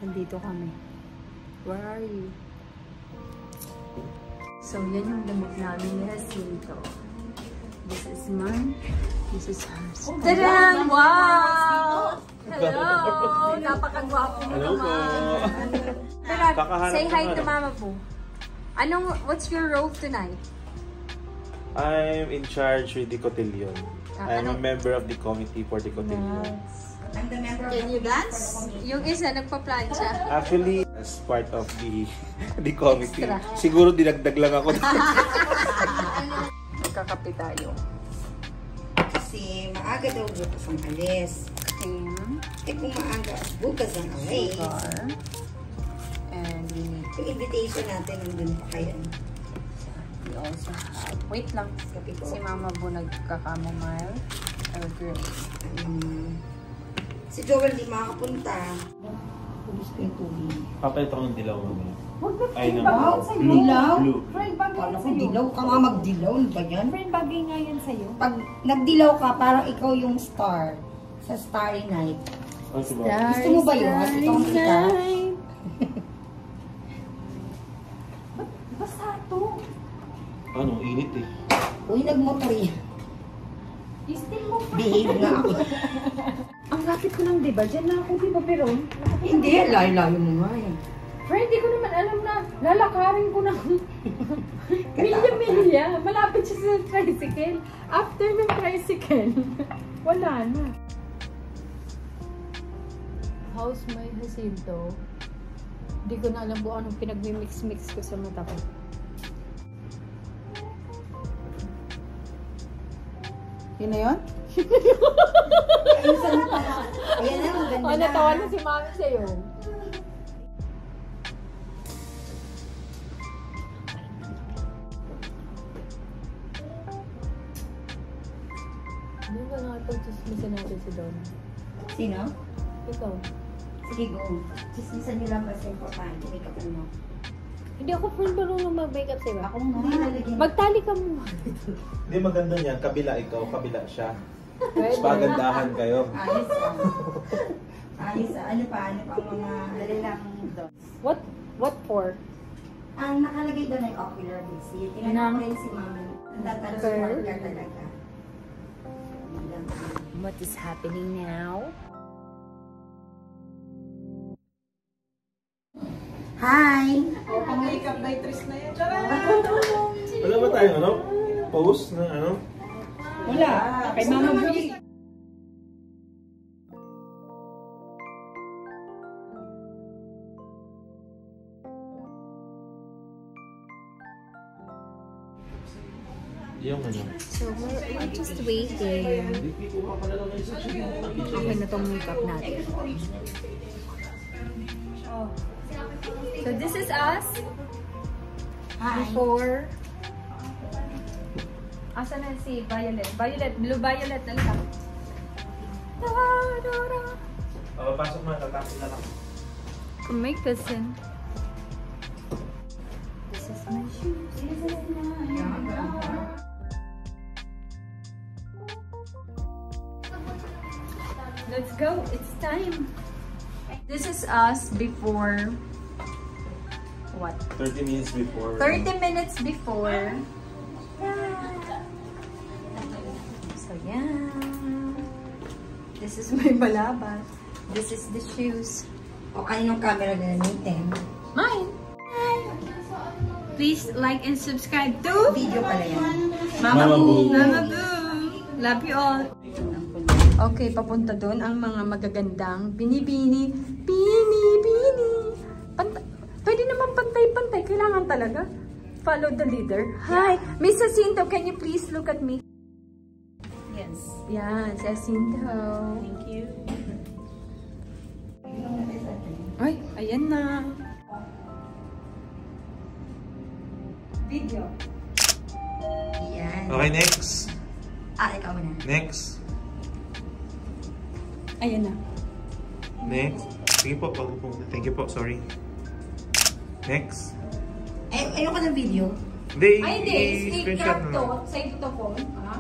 Nandito kami. Where are you? So, yan yung damit namin ni Jacinto. This is mine. This is hers. Tadam! Wow! Hello! Napakagwapo mo naman. Say hi to Mama po. What's your role tonight? I'm in charge with the cotillion. I'm a member of the committee for the cotillion. Nice. I'm the member. Can you dance? Yung isa, nagpa-plancha. Actually, as part of the committee. Extra. Siguro dinagdag lang ako. Magkakape tayo. Kasi maaga daw bukas ang alis. Eh kung maaga, bukas ang alis. Sugar. And we need... Yung invitation natin nandun pa kayo. We also have... Wait lang. Si Mama po nagka-chamomile. Earl Grey. Si Joel di makakapunta. Pulis ko yung tubig. Papalit ako ng dilaw mo. Huwag na Ay, friend bagay sa'yo. Dilaw? Friend bagay Kala ko sa'yo. dilaw ka nga magdilaw. Ano ba yan? Friend bagay nga yan sa'yo. Pag nagdilaw ka, parang ikaw yung star. Sa Starry Night. Gusto mo ba yun? Ito ang kita. Ba't basta ito? Ano? Init eh. Uy, nagmotor yan. Istin mo pa. Behave nga ako. Ang lapit ko lang, diba? Diyan na ako, diba, pero? Hindi, layo-layo mo nga eh. Friend, di ko naman alam na lalakarin ko ng milya-milya. Malapit siya sa tricycle. After ng tricycle, wala na. How's my Jacinto? Di ko na alam kung anong pinag-mix-mix ko sa mata ko. Yun na yun? Ayan na, maganda na. Natawa na si Mami sa'yo. Hindi ba nakapag-chismisan natin si Donna? Sino? Ikaw. Sige, go. Chismisan nyo lang kasi importante. Make up mo. Hindi ako friend marunong mag-makeup sa'yo. Ako nga. Magtali ka muna. Hindi maganda niya. Kabila ikaw, kabila siya. Pwede. Pagandahan kayo. Ayos ah. Ayos ah. Ano pa ang mga dalilang dots? What for? Ang nakalagay doon ay ocular visit. Tinanong ko rin si Mama. Ang tatalo sa ocular talaga. What is happening now? Hi! Pang-makeup nitress na yan. Wala ba tayo, ano? Post na ano? Wala. Kay Mama Budi. Yung ano? So we're just waiting. Okay na tong makeup natin. So this is us. Before. Asa na si Violet? Blue Violet na lang. Pasok mo, tatapos na lang. Make this in. This is my shoes. Let's go. It's time. This is us before what? 30 minutes before. 30 minutes before. So yeah. This is my balabas. This is the shoes. O kaninong camera na gamitin? Mine. Please like and subscribe to Video pala yan. Mama Boo. Boo. Mama Boo. Love you all. Okay, papunta doon ang mga magagandang binibini. Bini. Pwede naman pantay-pantay. Kailangan talaga. Follow the leader. Hi. Miss Jacinto, can you please look at me? Yes. Yan, si Jacinto. Thank you. Ay, ayan na. Video. Yan. Okay, next. Ikaw na. Next. Ayan na. Next. Sige po, thank you po, sorry. Next. Ayoko ng video. Hindi, Ay, hindi. screenshot Screen na to. lang. Save to phone. Ha?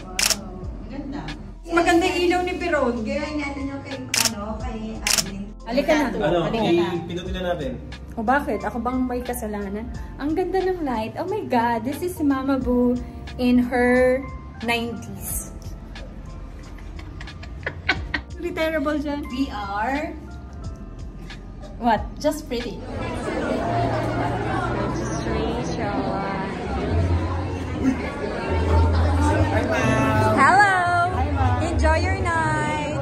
Wow. Maganda. Maganda ilaw ni Piron. Gawin natin yung kay Adlin. Halika na. Ano, Halika na. pinutin na natin. O bakit? Ako bang may kasalanan? Ang ganda ng light. Oh my God, this is Mama Boo in her 90s. Really terrible dyan. We are What? just pretty. Hello! Enjoy your night!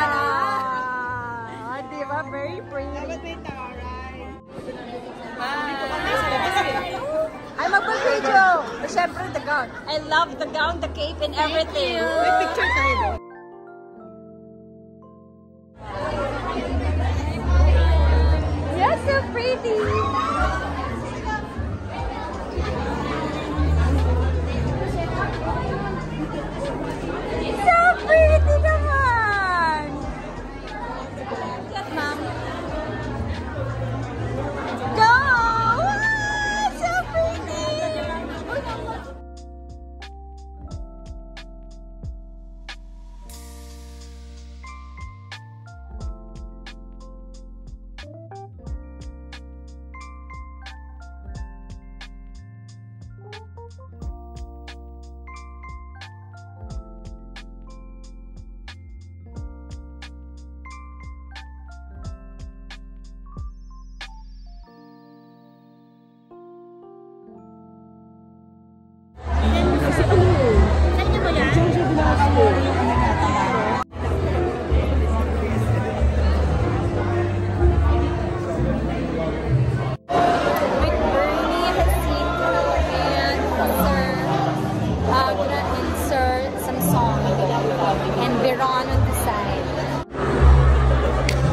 Ah, diba? Very pretty. Ay, magpag-video! Siyempre, the gown. I love the gown, the cape, and everything. May picture tayo. You're so pretty! So pretty naman! Yes, ma'am. Go! Ah, so pretty!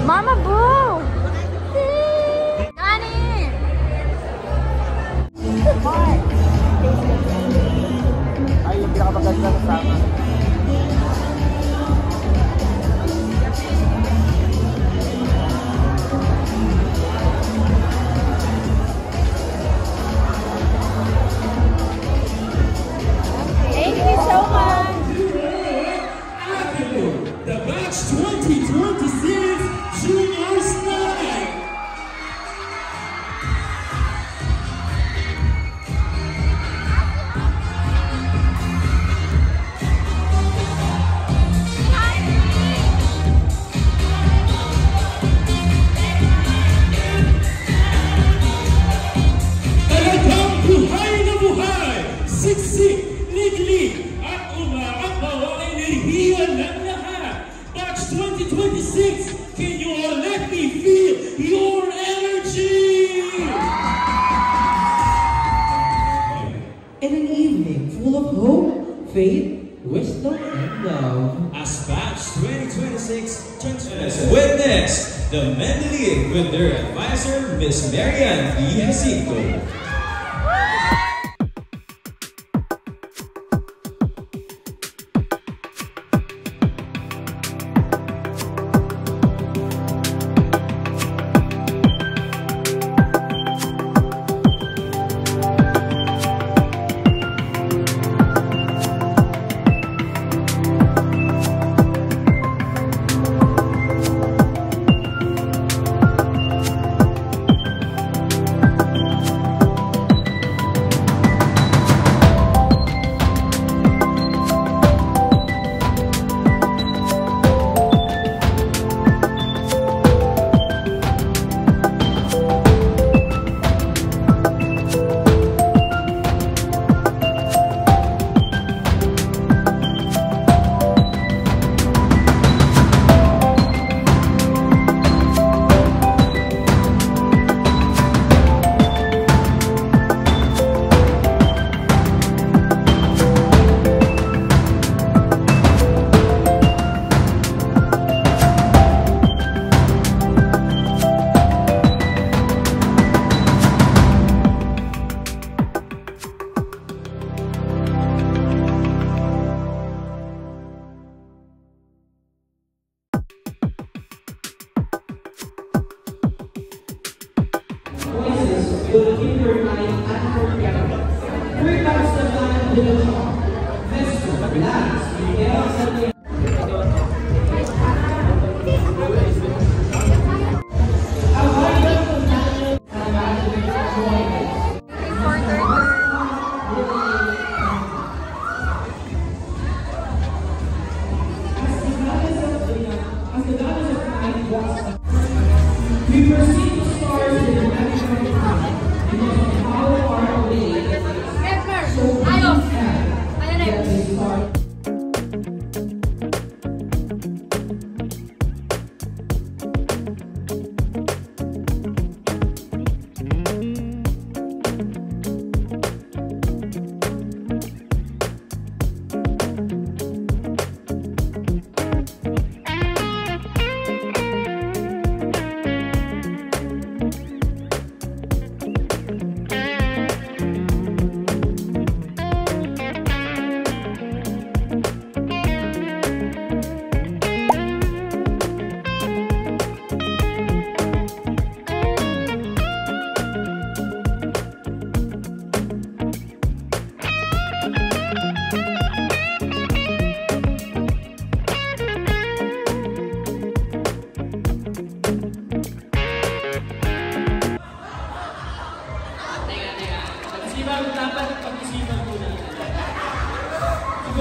Mama Boo! Nani! Ay, yung pinakamaganda na sama. Thank you so much! The batch 2026 Juniors Night. Talagang buhay na buhay, siksik, liglig, at umaakaw ang enerhiya ng lahat. Batch 2026, can you all let me feel your energy? In an evening full of hope, faith, wisdom, and love. As Batch 2026 let's witness the Mendeley with their advisor, Miss Marian B. Jacinto.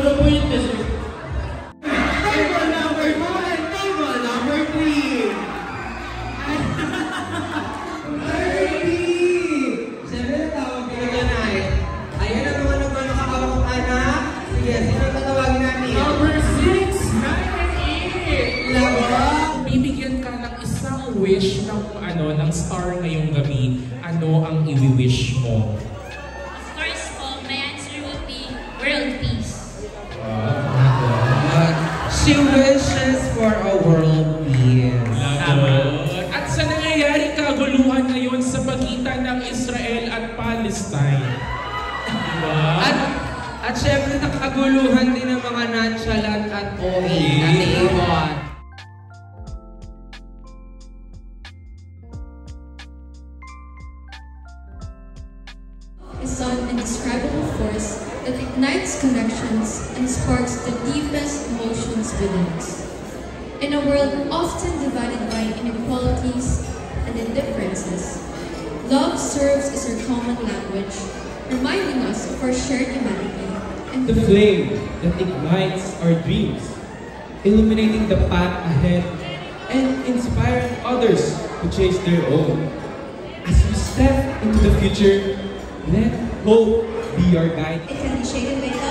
the point is... Table number 2 and table number 3. Siyempre natawag ka na dyan ay. Ayan ang mga nagmano anak. Sige, sino tatawagin namin? Number 6, 9, and 8. Labo. Bibigyan ka ng isang wish ng ng star ngayong gabi. Ano ang i-wish mo? Of course po, my answer would be world peace. She wishes for a world peace. Lagot. At sa nangyayari kaguluhan ngayon sa pagitan ng Israel at Palestine. Diba? At syempre nakaguluhan din ng mga nonchalant at OA na naiwan. Is an indescribable force that ignites connections and sparks the deepest emotions within us. In a world often divided by inequalities and indifferences, love serves as our common language, reminding us of our shared humanity and The flame that ignites our dreams, illuminating the path ahead and inspiring others to chase their own. As we step into the future, let hope be our guide. it can be shaded by